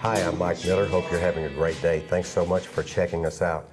Hi, I'm Mike Miller. Hope you're having a great day. Thanks so much for checking us out.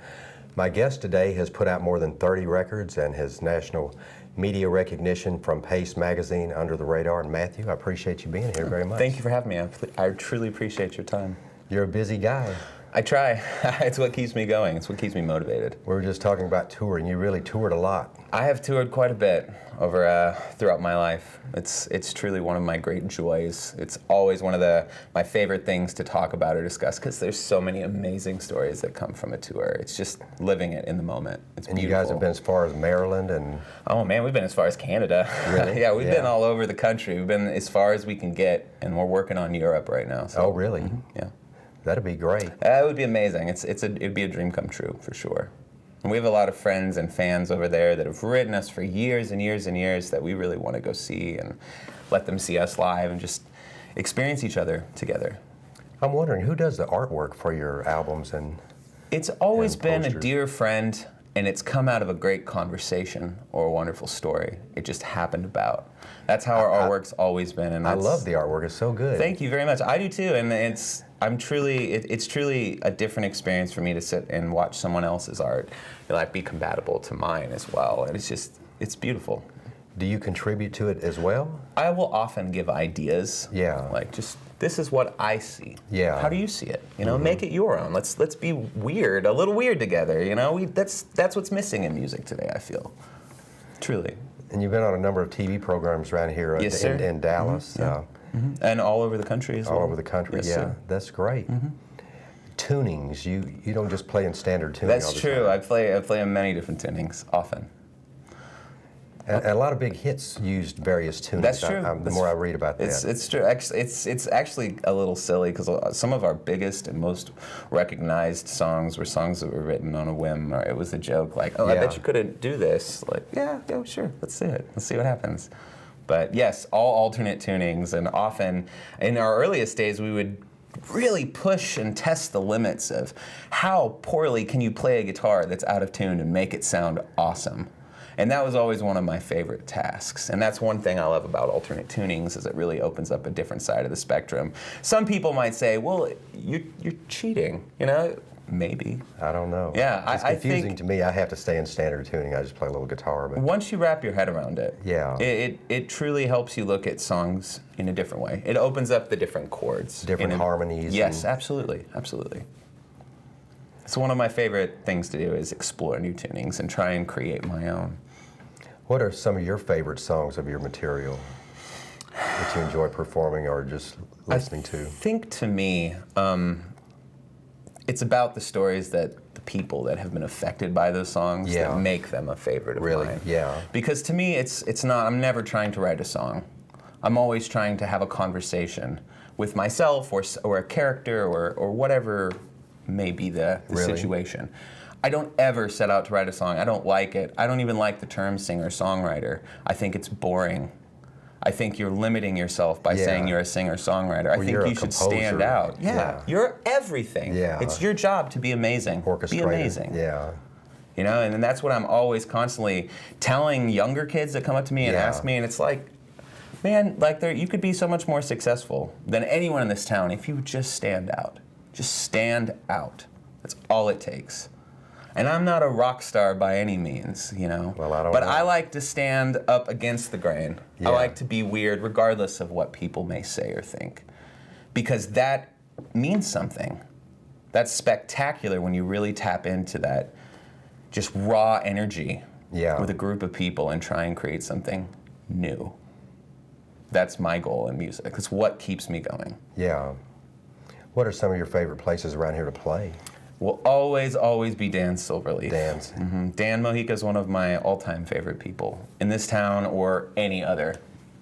My guest today has put out more than 30 records and has national media recognition from Pace Magazine, Under the Radar. And Matthew, I appreciate you being here very much. Thank you for having me. I truly appreciate your time. You're a busy guy. I try. It's what keeps me going. It's what keeps me motivated. We were just talking about touring. You really toured a lot. I have toured quite a bit over throughout my life. It's truly one of my great joys. It's always one of my favorite things to talk about or discuss because there's so many amazing stories that come from a tour. It's just living it in the moment. It's and beautiful. You guys have been as far as Maryland and... Oh man, we've been as far as Canada. Really? Yeah, we've been all over the country. We've been as far as we can get, and we're working on Europe right now. So. Oh really? Mm-hmm. Yeah. That'd be great. It would be amazing. It'd be a dream come true for sure. And we have a lot of friends and fans over there that have written us for years and years and years that we really want to go see and let them see us live and just experience each other together. I'm wondering, who does the artwork for your albums and It's always been a posters? dear friend, and it's come out of a great conversation or a wonderful story. It just happened about. That's how our artwork's always been. And I love the artwork. It's so good. Thank you very much. I do too, and it's truly a different experience for me to sit and watch someone else's art, be compatible to mine as well. And it's beautiful. Do you contribute to it as well? I will often give ideas. Yeah. This is what I see. Yeah. How do you see it? Make it your own. Let's be weird, a little weird together. That's what's missing in music today, I feel. Truly. And you've been on a number of TV programs around here Yes, sir. in Dallas. Mm-hmm. Yeah. And all over the country as well. All over the country, Yes, yeah. sir. That's great. Tunings, you don't just play in standard tuning That's all the true. time. I play in many different tunings, often. And a lot of big hits used various tunings. That's true. The more I read about that. It's true. It's actually a little silly because some of our biggest and most recognized songs were songs that were written on a whim, or it was a joke like, oh, I bet you couldn't do this. Like, yeah, sure, let's do it. Let's see what happens. But yes, all alternate tunings, and often in our earliest days we would really push and test the limits of how poorly can you play a guitar that's out of tune and make it sound awesome. And that was always one of my favorite tasks. And that's one thing I love about alternate tunings is it really opens up a different side of the spectrum. Some people might say, well, you're cheating, Maybe. I don't know. Yeah, it's confusing to me. I have to stay in standard tuning. I just play a little guitar. But once you wrap your head around it, yeah, it truly helps you look at songs in a different way. It opens up the different chords. Different harmonies. Yes, absolutely. So one of my favorite things to do is explore new tunings and try and create my own. What are some of your favorite songs of your material that you enjoy performing or just listening to? I think to me, it's about the stories that the people that have been affected by those songs that make them a favorite of mine. Yeah. Because to me, it's not. I'm never trying to write a song. I'm always trying to have a conversation with myself or a character or whatever may be the situation. I don't ever set out to write a song. I don't like it. I don't even like the term singer-songwriter. I think it's boring. I think you're limiting yourself by saying you're a singer-songwriter. I think you should stand out. Yeah, you're everything. Yeah. It's your job to be amazing. Be amazing. Yeah. And that's what I'm always constantly telling younger kids that come up to me and ask me, and it's like, man, you could be so much more successful than anyone in this town if you would just stand out. Just stand out. That's all it takes. And I'm not a rock star by any means, Well, I don't but know. I like to stand up against the grain. Yeah. I like to be weird regardless of what people may say or think. Because that means something. That's spectacular when you really tap into that just raw energy with a group of people and try and create something new. That's my goal in music. It's what keeps me going. Yeah. What are some of your favorite places around here to play? Will always be Dan Silverleaf. Dan's. Dan Mojica is one of my all-time favorite people in this town or any other.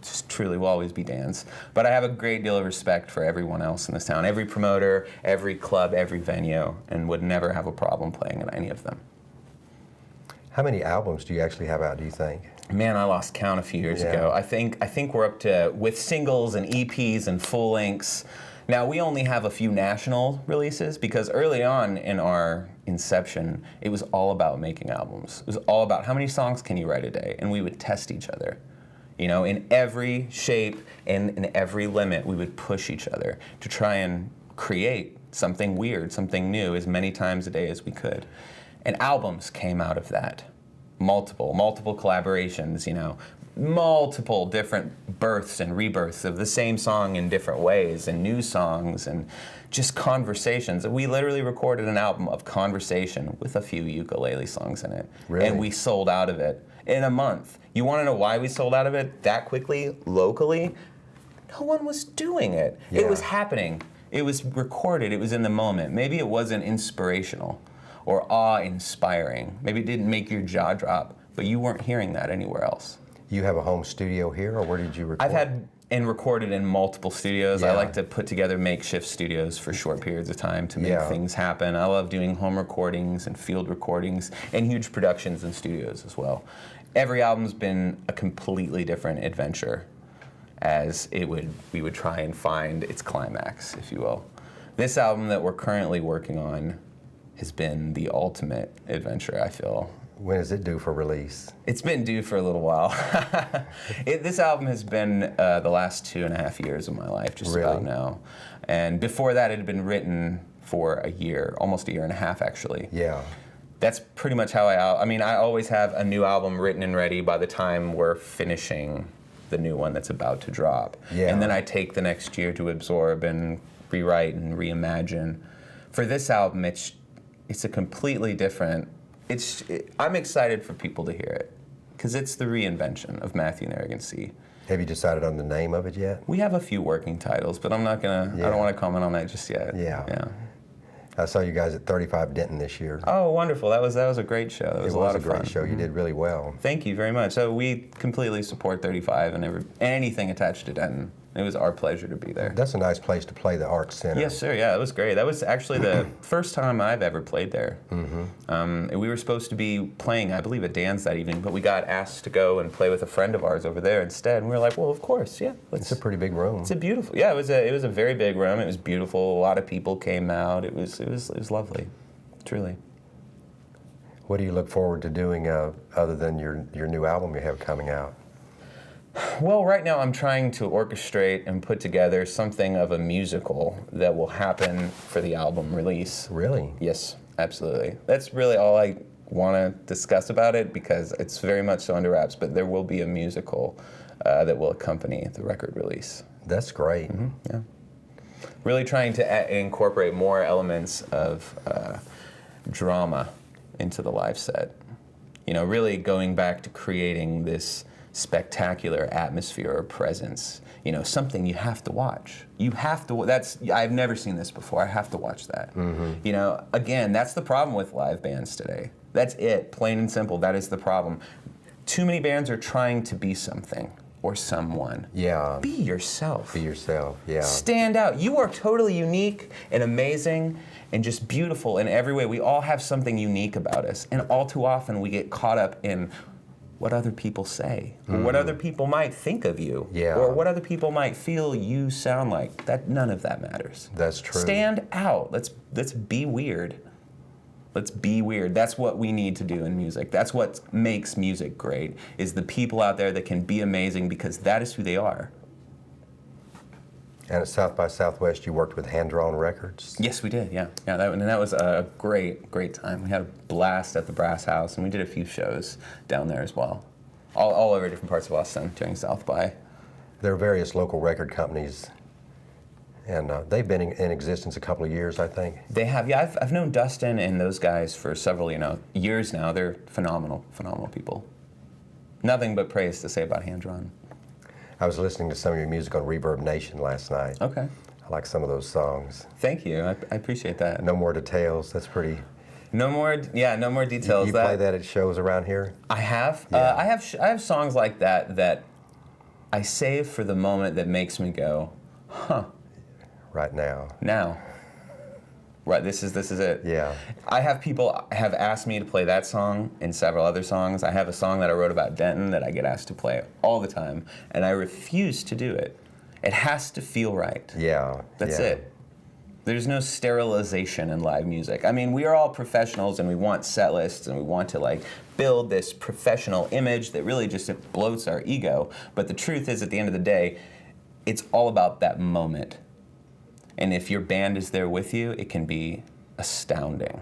Just truly will always be Dan's. But I have a great deal of respect for everyone else in this town, every promoter, every club, every venue, and would never have a problem playing at any of them. How many albums do you actually have out, do you think? Man, I lost count a few years ago. I think we're up to, with singles and EPs and full lengths. Now, we only have a few national releases because early on in our inception, it was all about making albums. It was all about how many songs can you write a day, and we would test each other. In every shape and in every limit, we would push each other to try and create something weird, something new, as many times a day as we could. And albums came out of that. Multiple collaborations, you know, multiple different births and rebirths of the same song in different ways, and new songs, and just conversations. We literally recorded an album of conversation with a few ukulele songs in it. Really? And we sold out of it in a month. You want to know why we sold out of it that quickly, locally? No one was doing it. Yeah. It was happening. It was recorded. It was in the moment. Maybe it wasn't inspirational or awe-inspiring. Maybe it didn't make your jaw drop, but you weren't hearing that anywhere else. You have a home studio here, or where did you record? I've had and recorded in multiple studios. Yeah. I like to put together makeshift studios for short periods of time to make Yeah. things happen. I love doing home recordings and field recordings and huge productions in studios as well. Every album's been a completely different adventure, as we would try and find its climax, if you will. This album that we're currently working on has been the ultimate adventure, I feel. When is it due for release? It's been due for a little while. This album has been the last 2.5 years of my life, just Really? about now. And before that, it had been written for a year, almost a year and a half, actually. Yeah. That's pretty much how I mean, I always have a new album written and ready by the time we're finishing the new one that's about to drop. Yeah. And then I take the next year to absorb and rewrite and reimagine. For this album, it's a completely different. I'm excited for people to hear it, because it's the reinvention of Matthew and Arrogant Sea. Have you decided on the name of it yet? We have a few working titles, but I'm not gonna. Yeah. I don't want to comment on that just yet. Yeah. Yeah. I saw you guys at 35 Denton this year. Oh, wonderful! That was a great show. That was It a lot was a of fun. great show. You did really well. Thank you very much. So we completely support 35 and anything attached to Denton. It was our pleasure to be there. That's a nice place to play, the Arts Center. Yes, sir. Yeah, it was great. That was actually the first time I've ever played there. We were supposed to be playing, I believe, at Dan's that evening, but we got asked to go and play with a friend of ours over there instead. And we were like, well, of course, yeah. It's a pretty big room. It's a beautiful. Yeah, it was a very big room. It was beautiful. A lot of people came out. It was lovely, truly. What do you look forward to doing other than your new album you have coming out? Well, right now I'm trying to orchestrate and put together something of a musical that will happen for the album release. Really? Yes, absolutely. That's really all I want to discuss about it, because it's very much so under wraps, but there will be a musical that will accompany the record release. That's great. Yeah. Really trying to incorporate more elements of drama into the live set. You know, really going back to creating this spectacular atmosphere or presence. You know, something you have to watch. You have to. I've never seen this before. I have to watch that. You know, again, that's the problem with live bands today. That's it, plain and simple. That is the problem. Too many bands are trying to be something or someone. Yeah. Be yourself. Be yourself, yeah. Stand out. You are totally unique and amazing and just beautiful in every way. We all have something unique about us, and all too often we get caught up in what other people say, or what other people might think of you, Yeah. or what other people might feel you sound like. That none of that matters. That's true. Stand out. Let's be weird. Let's be weird. That's what we need to do in music. That's what makes music great, is the people out there that can be amazing, because that is who they are. And at South by Southwest, you worked with Hand Drawn Records? Yes, we did, yeah. That was a great time. We had a blast at the Brass House, and we did a few shows down there as well. All over different parts of Austin during South by. There are various local record companies, and they've been in existence a couple of years, I think. They have, yeah. I've known Dustin and those guys for several, years now. They're phenomenal people. Nothing but praise to say about Hand Drawn. I was listening to some of your music on Reverb Nation last night. Okay. I like some of those songs. Thank you. I appreciate that. No More Details, that's pretty... No more details. You play that at shows around here? I have. Yeah. I have songs like that I save for the moment that makes me go, huh. Right now. Now. Right, this is it. Yeah. I have people have asked me to play that song and several other songs. I have a song that I wrote about Denton that I get asked to play all the time, and I refuse to do it. It has to feel right. Yeah. That's yeah. it. There's no sterilization in live music. I mean, we are all professionals, and we want set lists, and we want to build this professional image that really just bloats our ego. But the truth is, at the end of the day, it's all about that moment. And if your band is there with you, it can be astounding.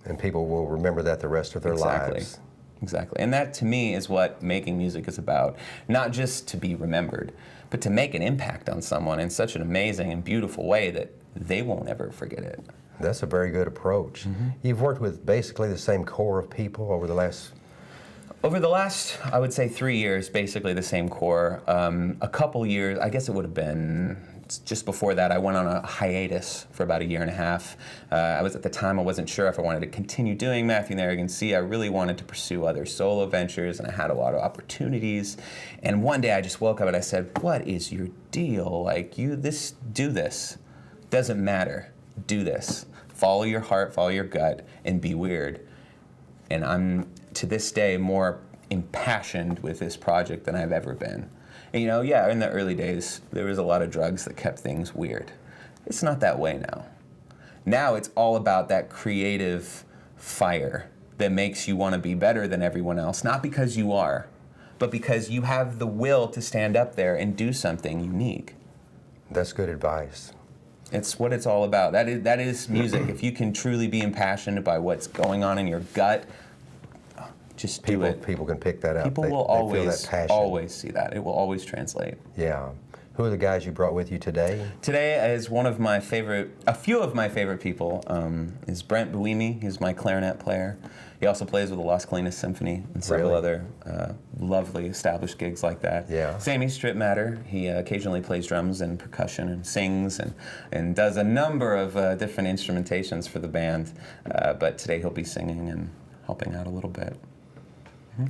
And people will remember that the rest of their lives. Exactly. And that, to me, is what making music is about. Not just to be remembered, but to make an impact on someone in such an amazing and beautiful way that they won't ever forget it. That's a very good approach. You've worked with basically the same core of people over the last... Over the last, I would say, 3 years, basically the same core. A couple years, I guess it would have been just before that, I went on a hiatus for about 1.5 years. At the time, I wasn't sure if I wanted to continue doing Matthew and the Arrogant Sea. I really wanted to pursue other solo ventures, and I had a lot of opportunities. And one day I just woke up and I said, what is your deal? Like, do this. Doesn't matter. Do this. Follow your heart, follow your gut, and be weird. And I'm, to this day, more impassioned with this project than I've ever been. And, you know, yeah, in the early days, there was a lot of drugs that kept things weird. It's not that way now. Now it's all about that creative fire that makes you want to be better than everyone else, not because you are, but because you have the will to stand up there and do something unique. That's good advice. It's what it's all about. That is music. If you can truly be impassioned by what's going on in your gut, just do it. People can pick that up. People will always see that. It will always translate. Yeah. Who are the guys you brought with you today? Today is a few of my favorite people is Brent Buimi. He's my clarinet player. He also plays with the Las Colinas Symphony and several other lovely established gigs like that. Yeah. Sammy Stripmatter. He occasionally plays drums and percussion and sings and does a number of different instrumentations for the band. But today he'll be singing and helping out a little bit.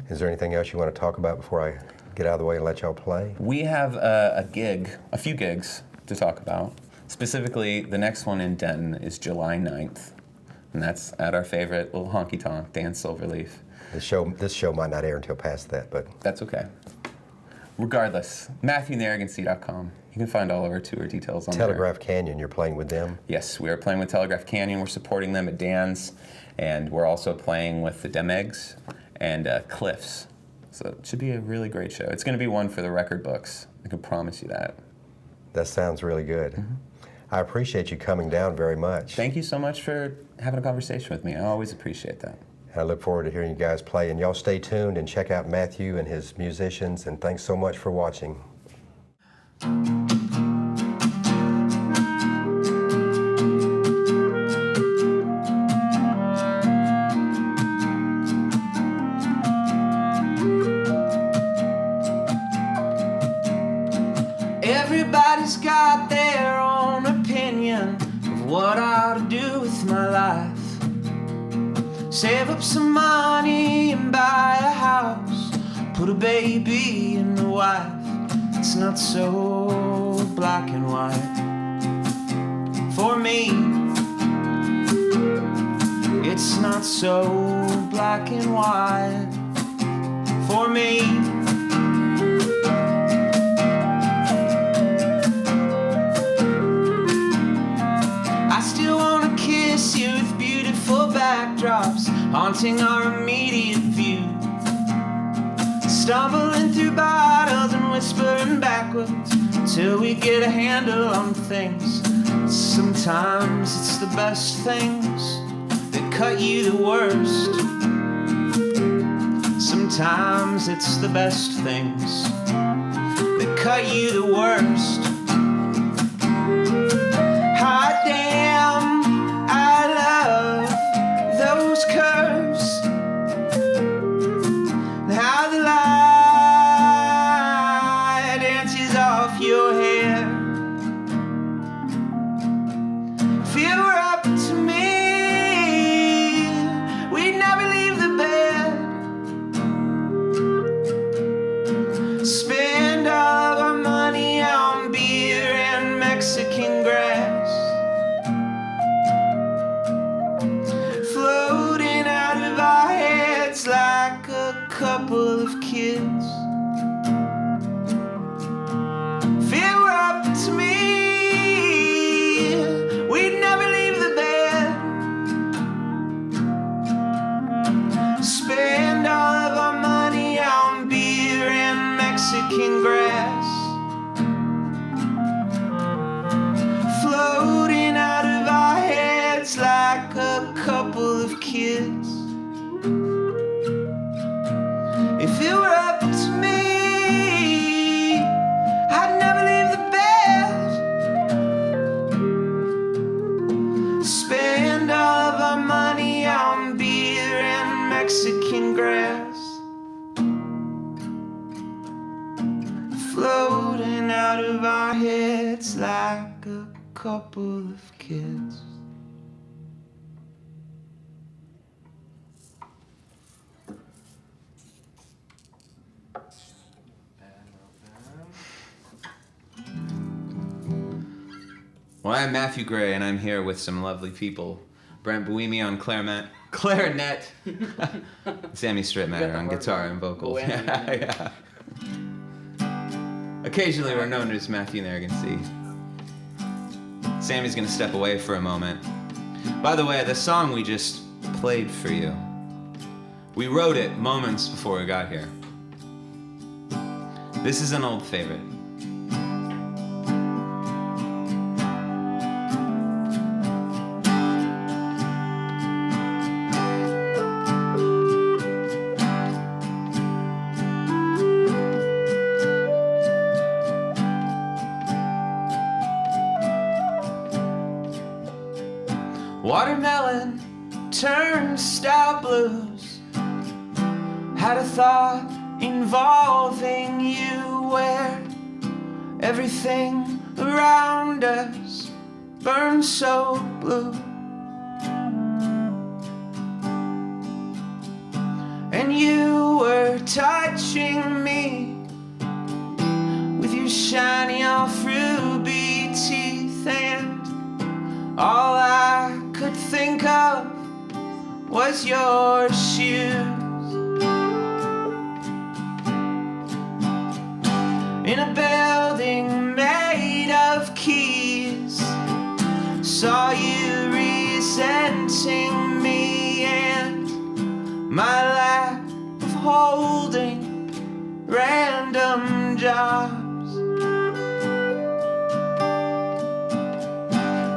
Is there anything else you want to talk about before I get out of the way and let y'all play? We have a few gigs to talk about. Specifically, the next one in Denton is July 9th, and that's at our favorite little honky-tonk, Dan Silverleaf. This show might not air until past that, but... That's okay. Regardless, MatthewandTheArrogantSea.com. You can find all of our tour details on Telegraph Canyon, you're playing with them? Yes, we are playing with Telegraph Canyon. We're supporting them at Dan's, and we're also playing with the Demegs and Cliffs. So it should be a really great show. It's going to be one for the record books. I can promise you that. That sounds really good. I appreciate you coming down very much. Thank you so much for having a conversation with me. I always appreciate that. I look forward to hearing you guys play. And y'all stay tuned and check out Matthew and his musicians. And thanks so much for watching. Everybody's got their own opinion of what I ought to do with my life. Save up some money and buy a house, put a baby and a wife. It's not so black and white for me. It's not so black and white for me. Backdrops haunting our immediate view, stumbling through bottles and whispering backwards till we get a handle on things. Sometimes it's the best things that cut you the worst. Sometimes it's the best things that cut you the worst. Hot damn, I love those curves, how the light dances off your hair. If you were up to me, we'd never leave the bed. Spend all of our money on beer kids. If it were up to me, I'd never leave the bed. Spend all of our money on beer and Mexican grass, floating out of our heads like a couple of kids. Well, I'm Matthew Gray, and I'm here with some lovely people. Brent Buimi on clarinet, Sammy Strittmatter on guitar and vocals. Yeah. Occasionally we're known as Matthew Narragansett. Sammy's gonna step away for a moment. By the way, the song we just played for you, we wrote it moments before we got here. This is an old favorite. Watermelon turned stout blues. Had a thought involving you where everything around us burned so blue. And you were touching me with your shiny off ruby teeth, and all I could think of was your shoes. In a building made of keys, saw you resenting me and my lack of holding random jobs,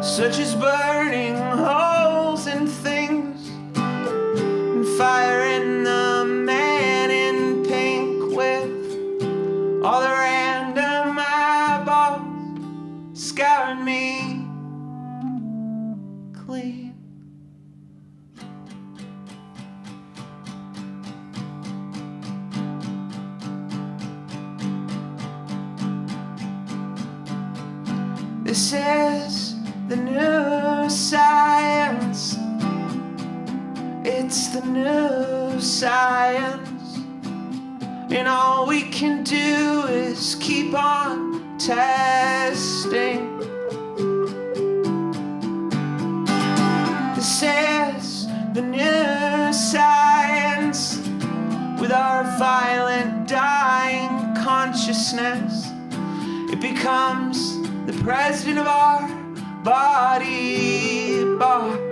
such as burning holes in things and firing the man in pink with all the random eyeballs scouring me clean. This is the new science. It's the new science. And all we can do is keep on testing. This is the new science. With our violent dying consciousness, it becomes the president of our body box.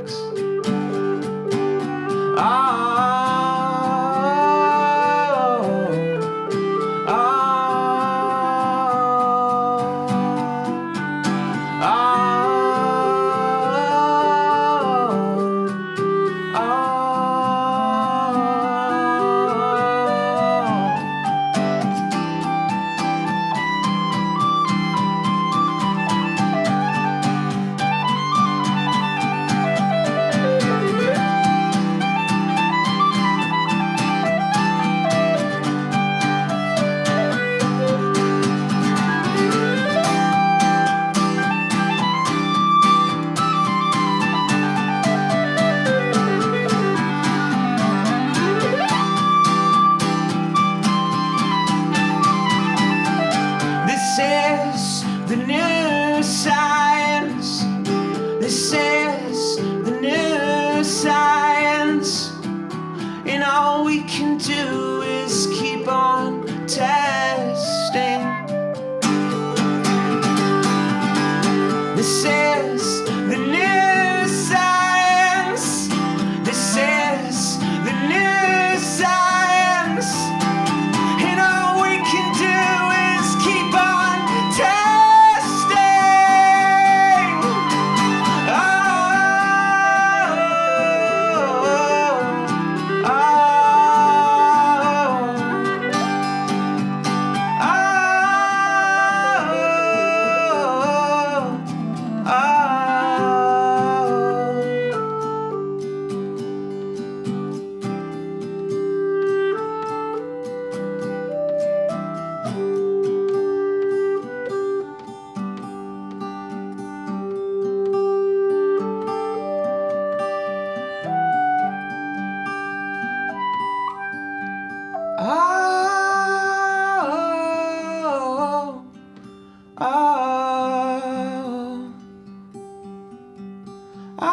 Oh,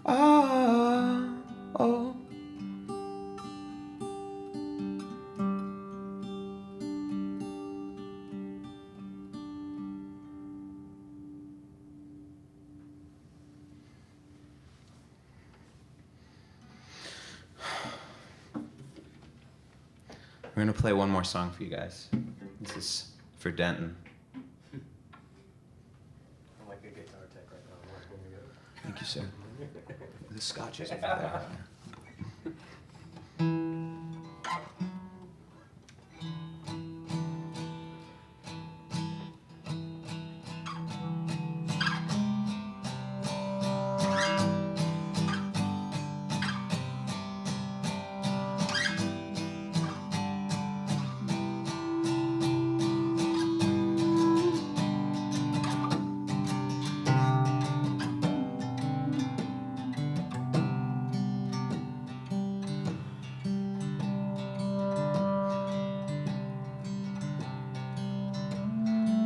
oh, oh. We're gonna play one more song for you guys. This is for Denton. I'm like a guitar tech right now. I'm like, when we go. Thank you, sir. The scotch is over there.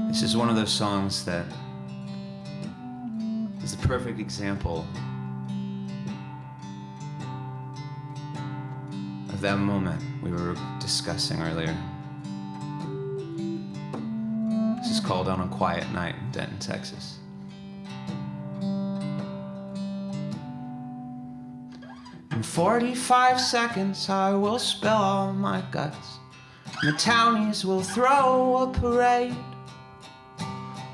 This is one of those songs that is the perfect example of that moment we were discussing earlier. This is called On a Quiet Night in Denton, Texas. In 45 seconds I will spill all my guts, and the townies will throw a parade.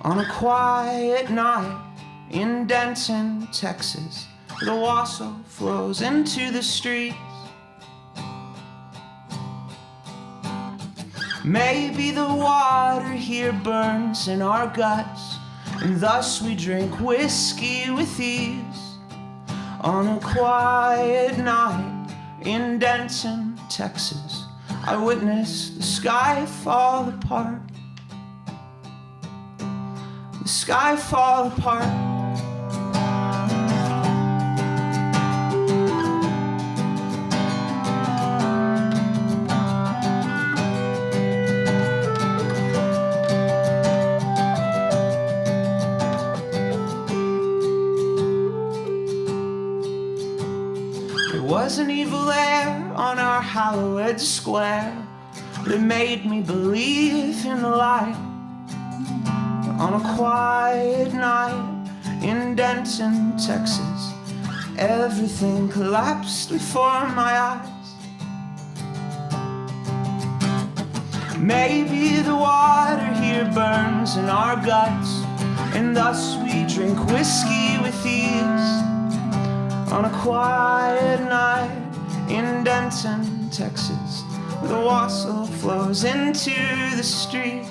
On a quiet night in Denton, Texas, the Wassail flows into the streets. Maybe the water here burns in our guts, and thus we drink whiskey with ease. On a quiet night in Denton, Texas, I witnessed the sky fall apart. The sky fall apart. There was an evil air on our hallowed square that made me believe in the light. On a quiet night in Denton, Texas, everything collapsed before my eyes. Maybe the water here burns in our guts, and thus we drink whiskey with ease. On a quiet night in Denton, Texas, the Wassail flows into the streets.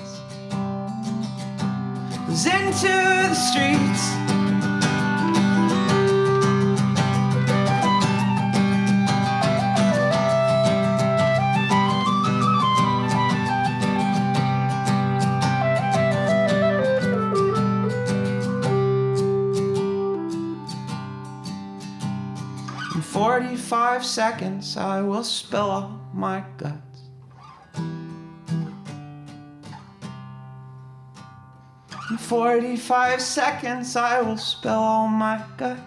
Into the streets. In 45 seconds I will spill all my guts. In 45 seconds I will spill all my guts.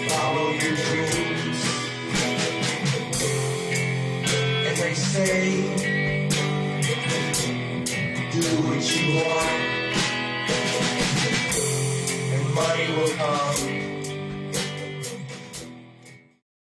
Follow your dreams, and they say, do what you want, and money will come.